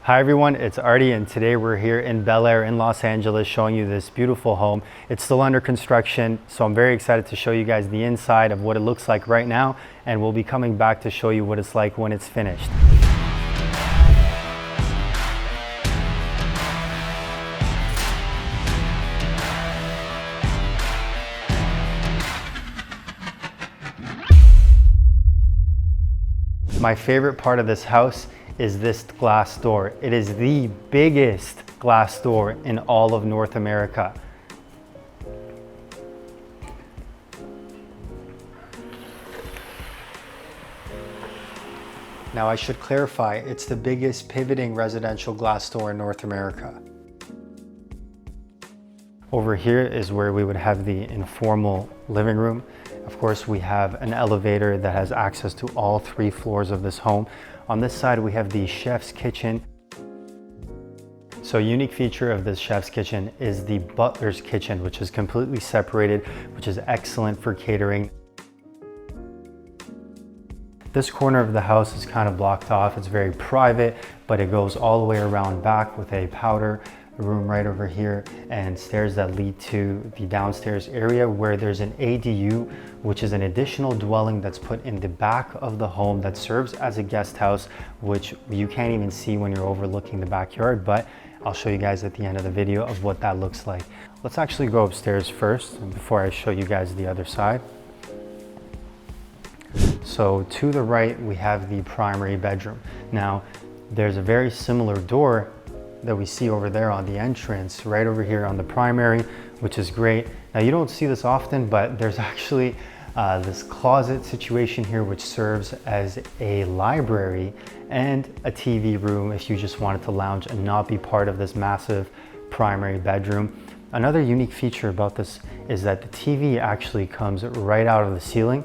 Hi everyone, it's Ardy and today we're here in Bel Air in Los Angeles showing you this beautiful home. It's still under construction, so I'm very excited to show you guys the inside of what it looks like right now, and we'll be coming back to show you what it's like when it's finished. My favorite part of this house is this glass door. It is the biggest glass door in all of North America. Now I should clarify, it's the biggest pivoting residential glass door in North America. Over here is where we would have the informal living room. Of course, we have an elevator that has access to all 3 floors of this home. On this side, we have the chef's kitchen. So a unique feature of this chef's kitchen is the butler's kitchen, which is completely separated, which is excellent for catering. This corner of the house is kind of blocked off. It's very private, but it goes all the way around back with a powder room right over here and stairs that lead to the downstairs area where there's an ADU, which is an additional dwelling that's put in the back of the home that serves as a guest house, which you can't even see when you're overlooking the backyard, but I'll show you guys at the end of the video of what that looks like. Let's actually go upstairs first before I show you guys the other side. So to the right, we have the primary bedroom. Now, there's a very similar door that we see over there on the entrance, right over here on the primary, which is great. Now you don't see this often, but there's actually this closet situation here, which serves as a library and a TV room if you just wanted to lounge and not be part of this massive primary bedroom. Another unique feature about this is that the TV actually comes right out of the ceiling.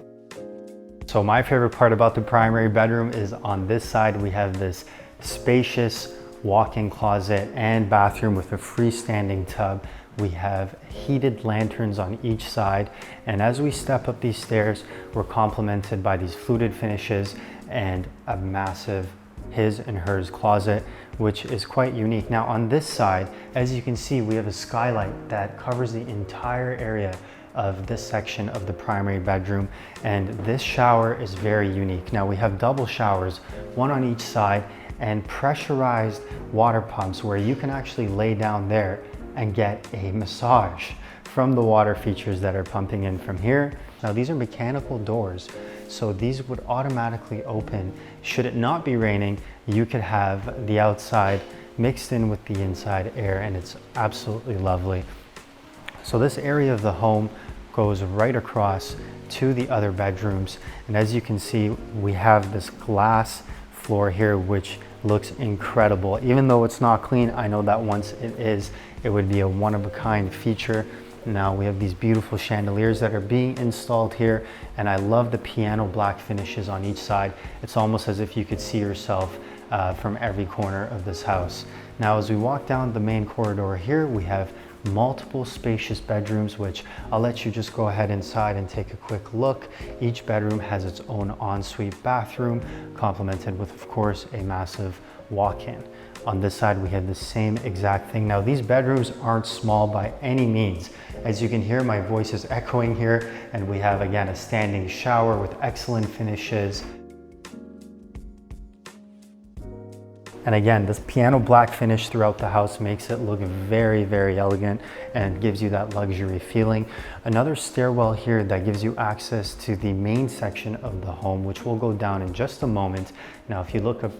So my favorite part about the primary bedroom is on this side, we have this spacious walk-in closet and bathroom with a freestanding tub. We have heated lanterns on each side, and as we step up these stairs, we're complemented by these fluted finishes and a massive his and hers closet, which is quite unique. Now on this side, as you can see, we have a skylight that covers the entire area of this section of the primary bedroom, and this shower is very unique. Now we have double showers, one on each side, and pressurized water pumps where you can actually lay down there and get a massage from the water features that are pumping in from here. Now these are mechanical doors, so these would automatically open. Should it not be raining, you could have the outside mixed in with the inside air, and it's absolutely lovely. So this area of the home goes right across to the other bedrooms, and as you can see, we have this glass floor here, which looks incredible. Even though it's not clean, I know that once it is, it would be a one-of-a-kind feature. Now we have these beautiful chandeliers that are being installed here, and I love the piano black finishes on each side. It's almost as if you could see yourself from every corner of this house. Now as we walk down the main corridor here, we have multiple spacious bedrooms, which I'll let you just go ahead inside and take a quick look. Each bedroom has its own ensuite bathroom, complemented with, of course, a massive walk-in. On this side, we have the same exact thing. Now, these bedrooms aren't small by any means. As you can hear, my voice is echoing here, and we have, again, a standing shower with excellent finishes. And again, this piano black finish throughout the house makes it look very, very elegant and gives you that luxury feeling. Another stairwell here that gives you access to the main section of the home, which we'll go down in just a moment. Now, if you look up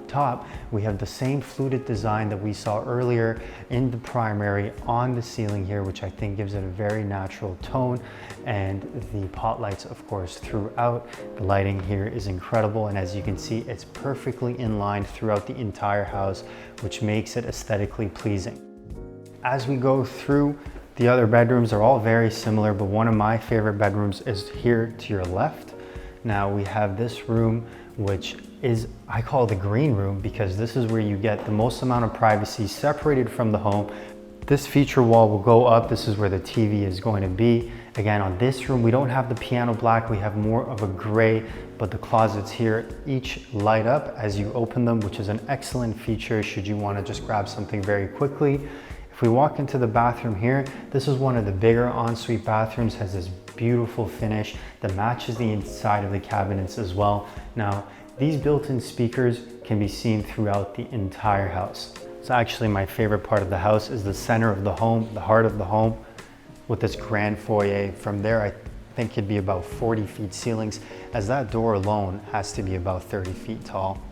top, we have the same fluted design that we saw earlier in the primary on the ceiling here, which I think gives it a very natural tone. And the pot lights, of course, throughout. The lighting here is incredible, and as you can see, it's perfectly in line throughout the entire house, which makes it aesthetically pleasing. As we go through, the other bedrooms are all very similar, but one of my favorite bedrooms is here to your left. Now we have this room, which is, I call the green room, because this is where you get the most amount of privacy separated from the home. This feature wall will go up. This is where the TV is going to be. Again, on this room, we don't have the piano black. We have more of a gray but the closets here each light up as you open them, which is an excellent feature should you want to just grab something very quickly. If we walk into the bathroom here, this is one of the bigger ensuite bathrooms, has this beautiful finish that matches the inside of the cabinets as well. Now, these built-in speakers can be seen throughout the entire house. So actually my favorite part of the house is the center of the home, the heart of the home, with this grand foyer. From there, I think it'd be about 40 feet ceilings, as that door alone has to be about 30 feet tall.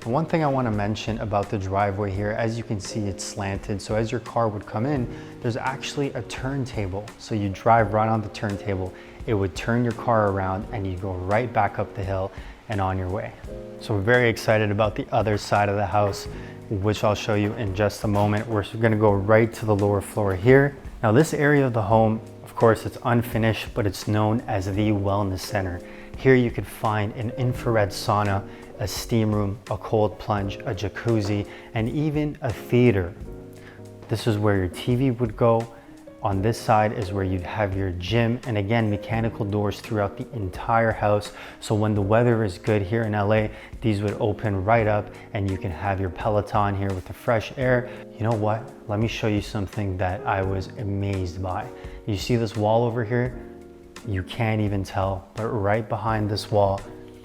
And one thing I want to mention about the driveway here, as you can see, it's slanted. So as your car would come in, there's actually a turntable. So you drive right on the turntable, it would turn your car around and you go right back up the hill and on your way. So we're very excited about the other side of the house, which I'll show you in just a moment. We're gonna go right to the lower floor here. Now this area of the home, of course, it's unfinished, but it's known as the wellness center. Here you could find an infrared sauna, a steam room, a cold plunge, a jacuzzi, and even a theater. This is where your TV would go. On this side is where you'd have your gym, and again, mechanical doors throughout the entire house. So when the weather is good here in LA, these would open right up and you can have your Peloton here with the fresh air. You know what? Let me show you something that I was amazed by. You see this wall over here? You can't even tell, but right behind this wall,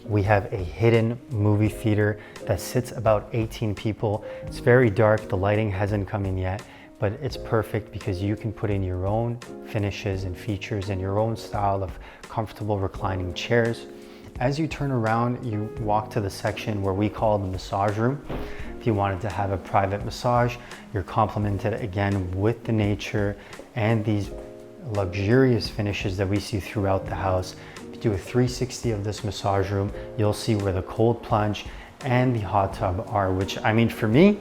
we have a hidden movie theater that sits about 18 people. It's very dark, the lighting hasn't come in yet, but it's perfect because you can put in your own finishes and features and your own style of comfortable reclining chairs. As you turn around, you walk to the section where we call the massage room. If you wanted to have a private massage, you're complimented again with the nature and these luxurious finishes that we see throughout the house. If you do a 360 of this massage room, you'll see where the cold plunge and the hot tub are, which, I mean, for me,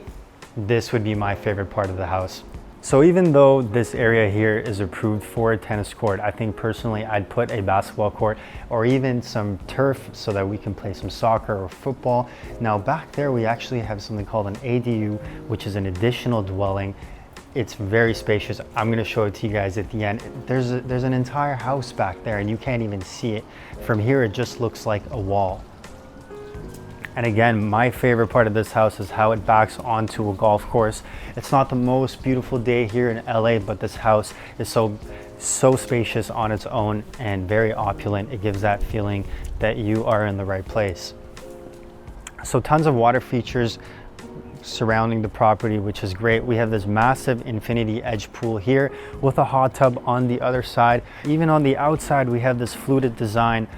this would be my favorite part of the house. So even though this area here is approved for a tennis court, I think personally I'd put a basketball court or even some turf so that we can play some soccer or football. Now back there we actually have something called an ADU, which is an additional dwelling. It's very spacious. I'm gonna show it to you guys at the end. There's an entire house back there and you can't even see it. From here it just looks like a wall. And again, my favorite part of this house is how it backs onto a golf course. It's not the most beautiful day here in LA, but this house is so spacious on its own and very opulent. It gives that feeling that you are in the right place. So tons of water features surrounding the property, which is great. We have this massive infinity edge pool here with a hot tub on the other side. Even on the outside, we have this fluted design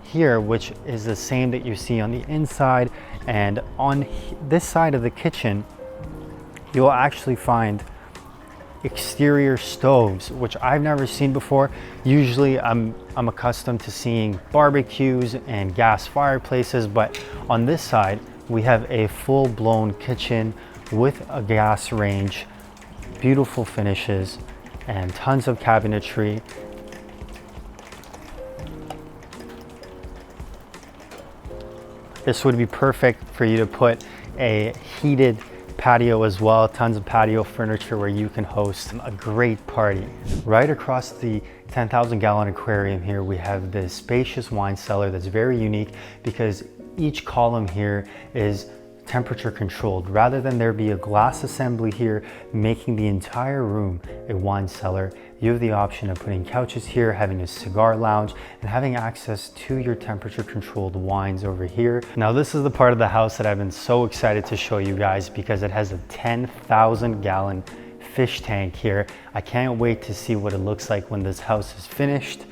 here, which is the same that you see on the inside. And on this side of the kitchen, you'll actually find exterior stoves, which I've never seen before. Usually I'm accustomed to seeing barbecues and gas fireplaces, but on this side, we have a full-blown kitchen with a gas range, beautiful finishes, and tons of cabinetry. This would be perfect for you to put a heated patio as well, tons of patio furniture where you can host a great party. Right across the 10,000 gallon aquarium here, we have this spacious wine cellar that's very unique because each column here is temperature controlled. Rather than there be a glass assembly here making the entire room a wine cellar, you have the option of putting couches here, having a cigar lounge, and having access to your temperature controlled wines over here. Now this is the part of the house that I've been so excited to show you guys because it has a 10,000 gallon fish tank here. I can't wait to see what it looks like when this house is finished.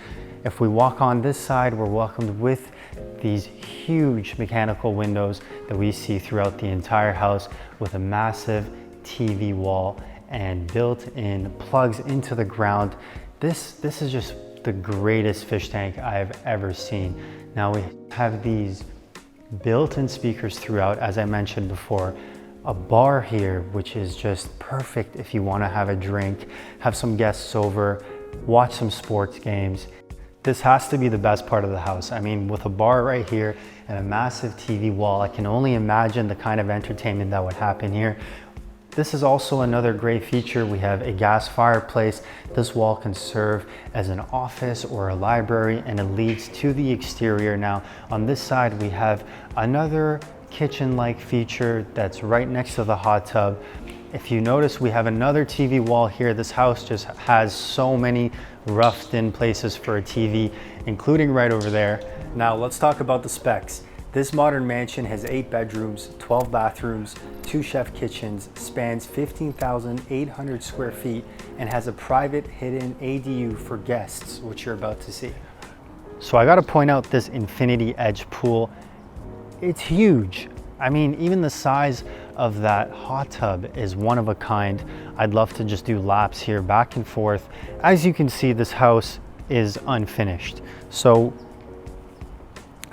If we walk on this side, we're welcomed with these huge mechanical windows that we see throughout the entire house with a massive TV wall and built-in plugs into the ground. This is just the greatest fish tank I've ever seen. Now we have these built-in speakers throughout, as I mentioned before, a bar here, which is just perfect if you want to have a drink, have some guests over, watch some sports games. This has to be the best part of the house. I mean, with a bar right here and a massive TV wall, I can only imagine the kind of entertainment that would happen here. This is also another great feature. We have a gas fireplace. This wall can serve as an office or a library, and it leads to the exterior. Now, on this side, we have another kitchen-like feature that's right next to the hot tub. If you notice, we have another TV wall here. This house just has so many roughed in places for a TV, including right over there. Now let's talk about the specs. This modern mansion has 8 bedrooms, 12 bathrooms, 2 chef kitchens, spans 15,800 square feet, and has a private hidden ADU for guests, which you're about to see. So I gotta point out this infinity edge pool. It's huge. I mean, even the size of that hot tub is one of a kind. I'd love to just do laps here back and forth. As you can see, this house is unfinished. So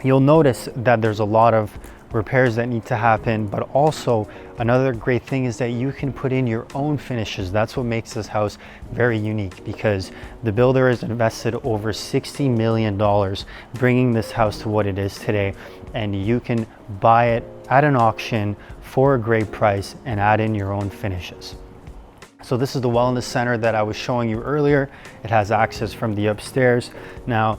you'll notice that there's a lot of repairs that need to happen, but also another great thing is that you can put in your own finishes. That's what makes this house very unique, because the builder has invested over $60 million bringing this house to what it is today, and you can buy it at an auction for a great price and add in your own finishes. So this is the wellness center that I was showing you earlier. It has access from the upstairs. Now,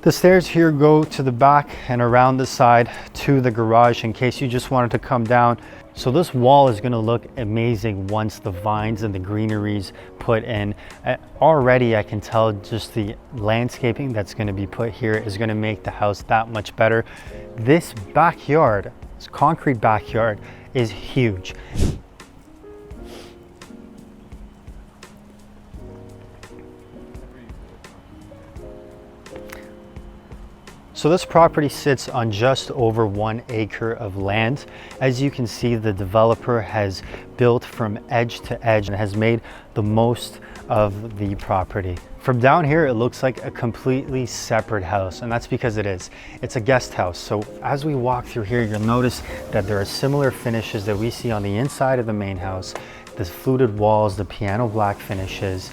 the stairs here go to the back and around the side to the garage in case you just wanted to come down. So this wall is gonna look amazing once the vines and the greenery's put in. Already I can tell just the landscaping that's gonna be put here is gonna make the house that much better. This backyard, this concrete backyard, is huge. So this property sits on just over 1 acre of land. As you can see, the developer has built from edge to edge and has made the most of the property. From down here, it looks like a completely separate house, and that's because it is. It's a guest house. So as we walk through here, you'll notice that there are similar finishes that we see on the inside of the main house. The fluted walls, the piano black finishes.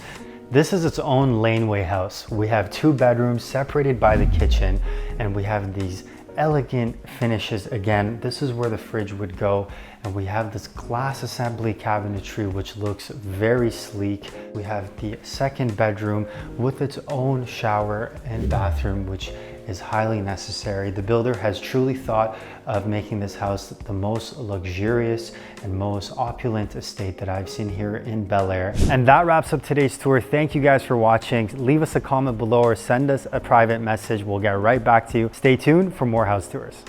This is its own laneway house. We have 2 bedrooms separated by the kitchen, and we have these elegant finishes. Again, this is where the fridge would go, and we have this glass assembly cabinetry which looks very sleek. We have the 2nd bedroom with its own shower and bathroom, which is highly necessary. The builder has truly thought of making this house the most luxurious and most opulent estate that I've seen here in Bel Air. And that wraps up today's tour. Thank you guys for watching. Leave us a comment below or send us a private message. We'll get right back to you. Stay tuned for more house tours.